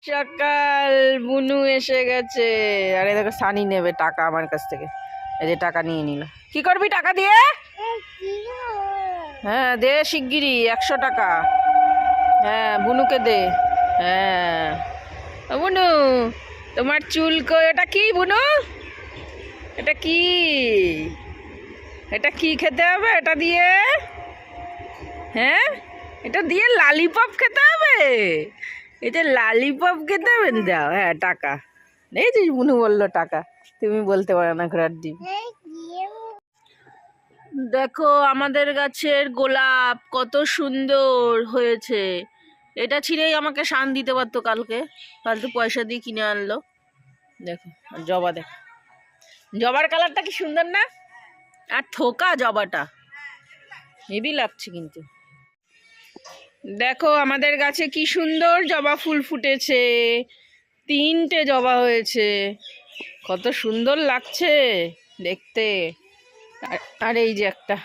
সকাল বুনু এসে গেছে। আরে দেখো সানি নেবে টাকা আমার কাছ থেকে। এই যে টাকা নিয়ে নিল। কি করবি টাকা দিয়ে? হ্যাঁ দে শিগগিরই 100 টাকা। হ্যাঁ বুনুকে দে। হ্যাঁ ও বুনু, তোমার চুল এটা কি বুনু? এটা কি? এটা কি খেতে হবে এটা দিয়ে? হ্যাঁ এটা দিয়ে লালিপপ খেতে হবে। এটা লালিপপ খেতে হবে। দাও হ্যাঁ টাকা। এই যে বুনু বললো টাকা, তুমি বলতে পারো না ঘোড়ার ডিম। দেখো আমাদের গাছের গোলাপ কত সুন্দর হয়েছে। এটা ছিঁড়েই আমাকে শান দিতে পারতো কালকে, ফালতু পয়সা দিয়ে কিনে আনলো। দেখো জবা, দেখো জবার কালারটা কি সুন্দর না? আর থোকা জবাটা হেভি লাগছে কিন্তু। দেখো আমাদের গাছে কি সুন্দর জবা ফুল ফুটেছে। 3টে জবা হয়েছে, কত সুন্দর লাগছে দেখতে। আর এই যে একটা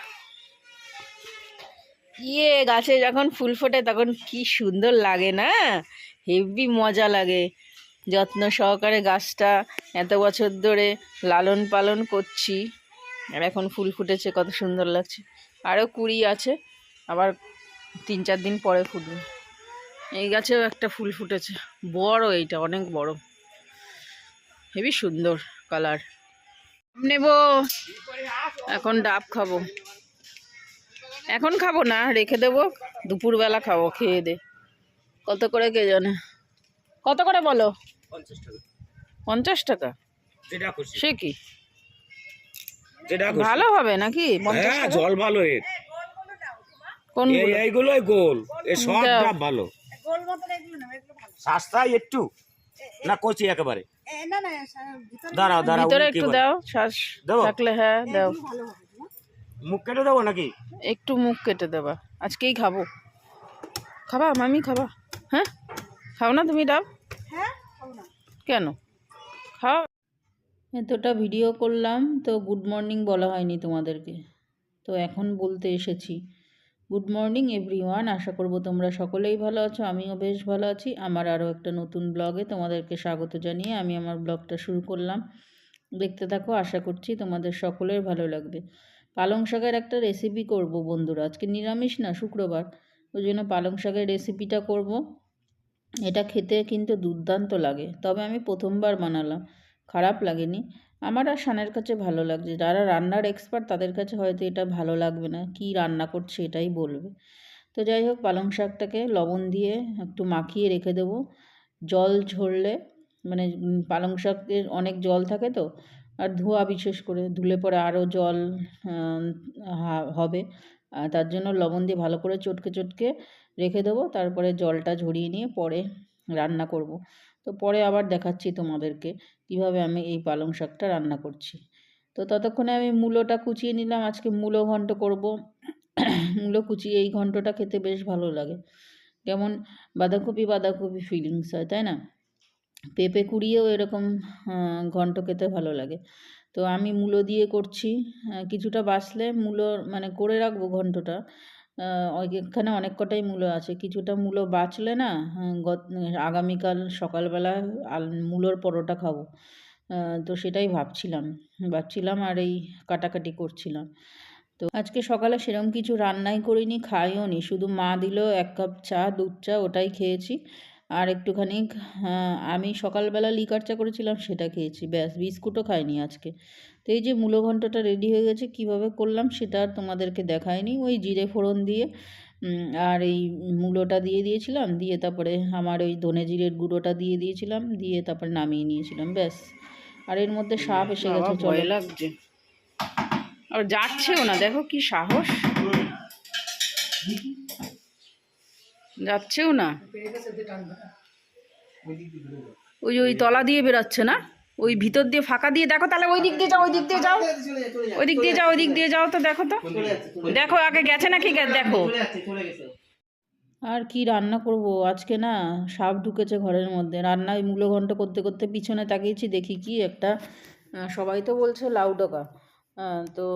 গাছে যখন ফুল ফোটে তখন কি সুন্দর লাগে না? হেভি মজা লাগে। যত্ন সহকারে গাছটা এত বছর ধরে লালন পালন করছি, আর এখন ফুল ফুটেছে, কত সুন্দর লাগছে। আরও কুড়ি আছে, আবার 3-4 দিন পরে ফুটবে। এই গাছেও একটা ফুল ফুটেছে, বড়, এইটা অনেক বড়, হেবি সুন্দর কালার। নেব এখন, ডাব খাবো। এখন খাবো না, রেখে দেবো, দুপুরবেলা খাবো। খেয়ে দে। কত করে কে জানে? কত করে বলো? 50 টাকা। সে কি ভালো হবে নাকি? 50 টাকা জল ভালো এর। কোন এইগুলো গোল, এ সব ডাব ভালো। সস্তায় একটু না কচি একেবারে? দাঁড়াও দাঁড়াও, ভিতরে একটু দাও, শ্বাস থাকলে। হ্যাঁ দাও। মুখ কেটে দেবো নাকি? একটু মুখ কেটে দেবা, আজকেই খাবো। খাবা মামি, খাবা? হ্যাঁ খাও না তুমি ডাব? কেন খাও? এতটা ভিডিও করলাম তো গুড মর্নিং বলা হয়নি তোমাদেরকে, তো এখন বলতে এসেছি। গুড মর্নিং এভরিওয়ান, আশা করব তোমরা সকলেই ভালো আছো। আমিও বেশ ভালো আছি। আমার আরও একটা নতুন ব্লগে তোমাদেরকে স্বাগত জানিয়ে আমি আমার ব্লগটা শুরু করলাম। দেখতে থাকো, আশা করছি তোমাদের সকলের ভালো লাগবে। পালং শাকের একটা রেসিপি করব বন্ধুরা। আজকে নিরামিষ না, শুক্রবার, ওই জন্য পালং শাকের রেসিপিটা করব। এটা খেতে কিন্তু দুর্দান্ত লাগে, তবে আমি প্রথমবার বানালাম, খারাপ লাগেনি আমার। আর শানের কাছে ভালো লাগছে। যারা রান্নার এক্সপার্ট তাদের কাছে হয়তো এটা ভালো লাগবে না, কি রান্না করছে এটাই বলবে। তো যাই হোক, পালং শাকটাকে লবণ দিয়ে একটু মাখিয়ে রেখে দেবো। জল ঝরলে, মানে পালং শাকের অনেক জল থাকে তো, আর ধোয়া, বিশেষ করে ধুলে পরে আরও জল হবে। তার জন্য লবণ দিয়ে ভালো করে চটকে চটকে রেখে দেবো। তারপরে জলটা ঝরিয়ে নিয়ে পরে রান্না করব। তো পরে আবার দেখাচ্ছি তোমাদেরকে কিভাবে আমি এই পালং শাকটা রান্না করছি। তো ততক্ষণে আমি মূলোটা কুচিয়ে নিলাম। আজকে মূলো ঘন্ট করব। মূলো কুচিয়ে এই ঘন্টটা খেতে বেশ ভালো লাগে, কেমন বাঁধাকপি বাঁধাকপি ফিলিংস হয়, তাই না? পেঁপে কুড়িয়েও এরকম ঘন্ট খেতে ভালো লাগে। তো আমি মূলো দিয়ে করছি। কিছুটা বাছলে মূলো, মানে করে রাখবো ঘন্টটা। এখানে অনেক কটাই মূলো আছে, কিছুটা মূলো বাছলে না, আগামীকাল সকালবেলা মূলোর পরোটা খাবো। তো সেটাই ভাবছিলাম আর এই কাটাকাটি করছিলাম। তো আজকে সকালে সেরকম কিছু রান্নাই করিনি, খাইও নি, শুধু মা দিল 1 কাপ চা, দুধ চা, ওটাই খেয়েছি। আর একটুখানি আমি সকালবেলা লিকার চা করেছিলাম, সেটা খেয়েছি, ব্যাস। বিস্কুটও খাইনি আজকে। তো এই যে মূলো ঘন্টটা রেডি হয়ে গেছে, কিভাবে করলাম সেটা আর তোমাদেরকে দেখাইনি। ওই জিরে ফোড়ন দিয়ে আর এই মূলোটা দিয়ে দিয়েছিলাম, দিয়ে তারপরে আমার ওই ধনে জিরের গুঁড়োটা দিয়ে দিয়েছিলাম, দিয়ে তারপরে নামিয়ে নিয়েছিলাম, ব্যাস। আর এর মধ্যে সাপ এসে গেছে, চলে লাগছে। আর যাচ্ছেও না, দেখো কি সাহস, যাচ্ছেও না। ওই তলা দিয়ে বেরোচ্ছে না, ওই ভিতর দিয়ে ফাঁকা দিয়ে। দেখো তাহলে ওই দিক দিয়ে যাও, ওই দিক দিয়ে যাও, ওই দিক দিয়ে যাও, ওই দিক দিয়ে যাও। তো দেখো, তো দেখো আগে গেছে নাকি, দেখো। আর কি রান্না করব আজকে, না সাপ ঢুকেছে ঘরের মধ্যে। রান্নায় মূলো ঘন্ট করতে করতে পিছনে তাকিয়েছি, দেখি কি একটা, সবাই তো বলছে লাউ ডগা। তো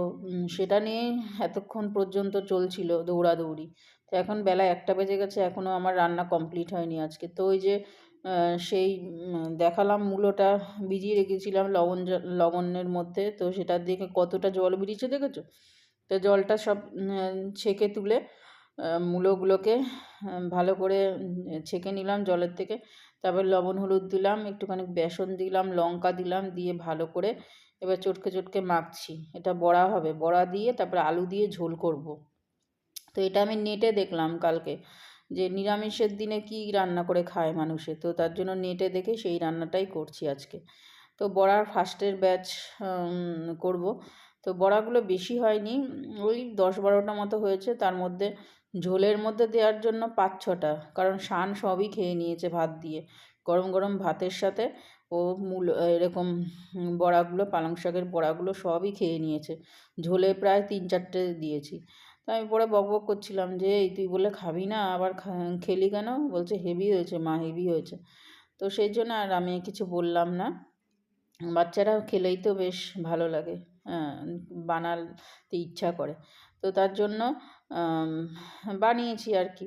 সেটা নিয়ে এতক্ষণ পর্যন্ত চলছিল দৌড়াদৌড়ি। তো এখন বেলা 1টা বেজে গেছে, এখনও আমার রান্না কমপ্লিট হয়নি আজকে। তো ওই যে সেই দেখালাম মূলোটা ভিজিয়ে রেখেছিলাম লবণের মধ্যে, তো সেটা দেখে কতটা জল বেরিয়েছে দেখেছো? তো জলটা সব ছেঁকে তুলে মূলোগুলোকে ভালো করে ছেঁকে নিলাম জলের থেকে। তারপর লবণ হলুদ দিলাম, একটুখানি বেসন দিলাম, লঙ্কা দিলাম, দিয়ে ভালো করে এবার চটকে চটকে মাখছি। এটা বড়া হবে, বড়া দিয়ে তারপরে আলু দিয়ে ঝোল করব। তো এটা আমি নেটে দেখলাম কালকে যে নিরামিষের দিনে কি রান্না করে খায় মানুষে, তো তার জন্য নেটে দেখে সেই রান্নাটাই করছি আজকে। তো বড়ার ফার্স্টের ব্যাচ করব। তো বড়াগুলো বেশি হয়নি, ওই 10-12টা মতো হয়েছে। তার মধ্যে ঝোলের মধ্যে দেওয়ার জন্য 5-6টা, কারণ শান সবই খেয়ে নিয়েছে ভাত দিয়ে। গরম গরম ভাতের সাথে ও এরকম বড়াগুলো, পালং শাকের বড়াগুলো সবই খেয়ে নিয়েছে। ঝোলে প্রায় 3-4টে দিয়েছি। তো আমি পরে বকবক করছিলাম যে এই তুই বলে খাবি না, আবার খেলি কেন? বলছে হেভি হয়েছে মা, হেভি হয়েছে। তো সেই জন্য আর আমি কিছু বললাম না। বাচ্চারা খেলেই তো বেশ ভালো লাগে, হ্যাঁ, বানাতে ইচ্ছা করে। তো তার জন্য বানিয়েছি আর কি।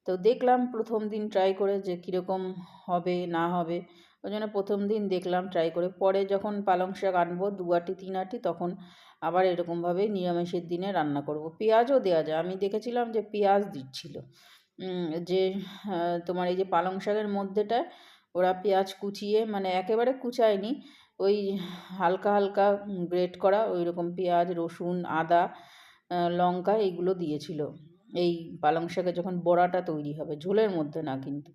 তো দেখলাম প্রথম দিন ট্রাই করে যে কীরকম হবে না হবে। ওই জন্য প্রথম দিন দেখলাম ট্রাই করে, পরে যখন পালং শাক আনবো 2 আঁটি 3 আঁটি, তখন আবার এরকমভাবে নিরামিষের দিনে রান্না করব। পেঁয়াজও দেওয়া যায়, আমি দেখেছিলাম যে পেঁয়াজ দিচ্ছিল। যে তোমার এই যে পালং শাকের মধ্যেটায় ওরা পেঁয়াজ কুচিয়ে, মানে একেবারে কুচায়নি, ওই হালকা হালকা গ্রেট করা ওই রকম পেঁয়াজ, রসুন, আদা, লঙ্কা এইগুলো দিয়েছিল এই পালং শাকের যখন বড়াটা তৈরি হবে, ঝোলের মধ্যে না কিন্তু।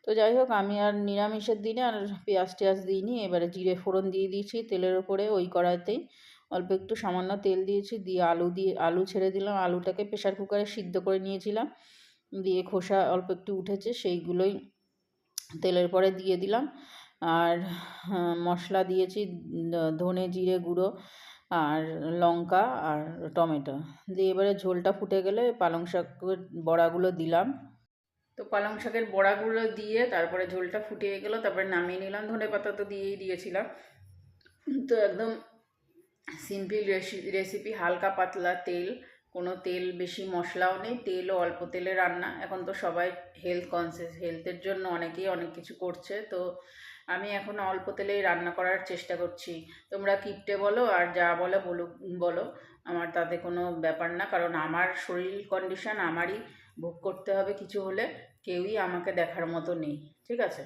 তো যাই হোক, আমি আর নিরামিষের দিনে আর পেঁয়াজ টেয়াজ দিইনি। এবারে জিরে ফোড়ন দিয়ে দিয়েছি তেলের ওপরে, ওই কড়াইতেই অল্প একটু সামান্য তেল দিয়েছি, দিয়ে আলু ছেড়ে দিলাম। আলুটাকে প্রেশার কুকারে সিদ্ধ করে নিয়েছিলাম, দিয়ে খোসা অল্প একটু উঠেছে, সেইগুলোই তেলের পরে দিয়ে দিলাম। আর মশলা দিয়েছি ধনে জিরে গুঁড়ো আর লঙ্কা আর টমেটো দিয়ে। এবারে ঝোলটা ফুটে গেলে পালং শাকের বড়াগুলো দিলাম। তো পালং শাকের বড়াগুলো দিয়ে তারপরে ঝোলটা ফুটিয়ে গেলো, তারপরে নামিয়ে নিলাম। ধনেপাতা তো দিয়েই দিয়েছিলাম। তো একদম সিম্পল রেসিপি, হালকা পাতলা তেল, কোনো তেল বেশি মশলাও নেই, তেলও অল্প তেলে রান্না। এখন তো সবাই হেলথ কনসিয়াস, হেলথের জন্য অনেকেই অনেক কিছু করছে। তো আমি এখন অল্প তেলেই রান্না করার চেষ্টা করছি। তোমরা কিপটে বলো আর যা বলো, আমার তাতে কোনো ব্যাপার না, কারণ আমার শরীর কন্ডিশন আমারই ভোগ করতে হবে কিছু হলে, কেউই আমাকে দেখার মতো নেই, ঠিক আছে?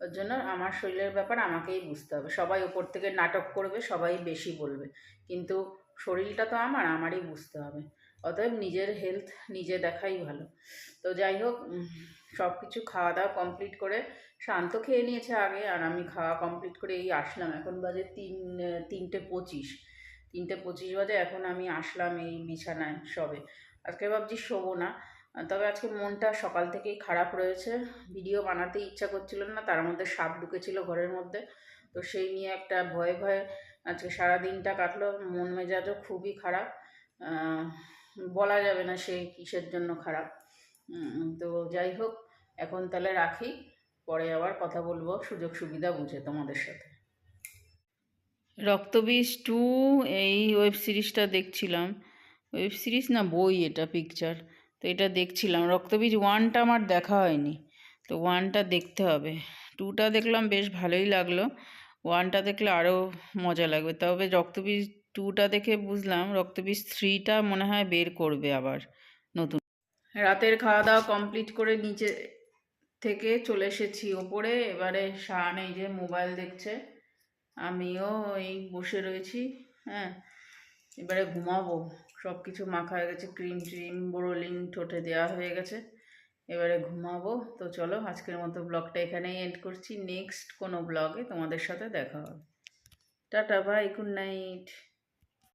ওর জন্য আমার শরীরের ব্যাপার আমাকেই বুঝতে হবে। সবাই ওপর থেকে নাটক করবে, সবাই বেশি বলবে, কিন্তু শরীরটা তো আমারই বুঝতে হবে। অতএব নিজের হেলথ নিজে দেখাই ভালো। তো যাই হোক, সব কিছু খাওয়া দাওয়া কমপ্লিট করে শান্ত খেয়ে নিয়েছে আগে, আর আমি খাওয়া কমপ্লিট করে এই আসলাম। এখন বাজে 3:25 3:25 বাজে, এখন আমি আসলাম এই বিছানায় সবে। আজকে ভাবছি শোবো না, তবে আজকে মনটা সকাল থেকেই খারাপ রয়েছে। ভিডিও বানাতে ইচ্ছা করছিল না, তার মধ্যে সাপ ঢুকেছিল ঘরের মধ্যে। তো সেই নিয়ে একটা ভয়ে ভয়ে আজকে সারাদিনটা কাটলো। মন মেজাজও খুবই খারাপ, বলা যাবে না সে কিসের জন্য খারাপ। তো যাই হোক, এখন তাহলে রাখি, পরে আবার কথা বলবো সুযোগ সুবিধা বুঝে তোমাদের সাথে। রক্তবীজ 2 এই ওয়েব সিরিজটা দেখছিলাম। ওয়েব সিরিজ না বই, এটা পিকচার। তো এটা দেখছিলাম। রক্তবীজ 1টা আমার দেখা হয়নি, তো 1টা দেখতে হবে। 2টা দেখলাম, বেশ ভালোই লাগলো। 1টা দেখলে আরও মজা লাগবে। তবে রক্তবীজ 2টা দেখে বুঝলাম রক্তবীজ 3টা মনে হয় বের করবে আবার নতুন। রাতের খাওয়া দাওয়া কমপ্লিট করে নিচে থেকে চলে এসেছি ওপরে। এবারে শান এই যে মোবাইল দেখছে, আমিও এই বসে রয়েছি। হ্যাঁ, এবারে ঘুমাবো। সব কিছু মাখা হয়ে গেছে, ক্রিম ট্রিম বোরোলিন ঠোঁটে দেওয়া হয়ে গেছে, এবারে ঘুমাবো। তো চলো, আজকের মতো ব্লগটা এখানেই এন্ড করছি। নেক্সট কোনো ব্লগে তোমাদের সাথে দেখা হবে। Tata, bye, good night.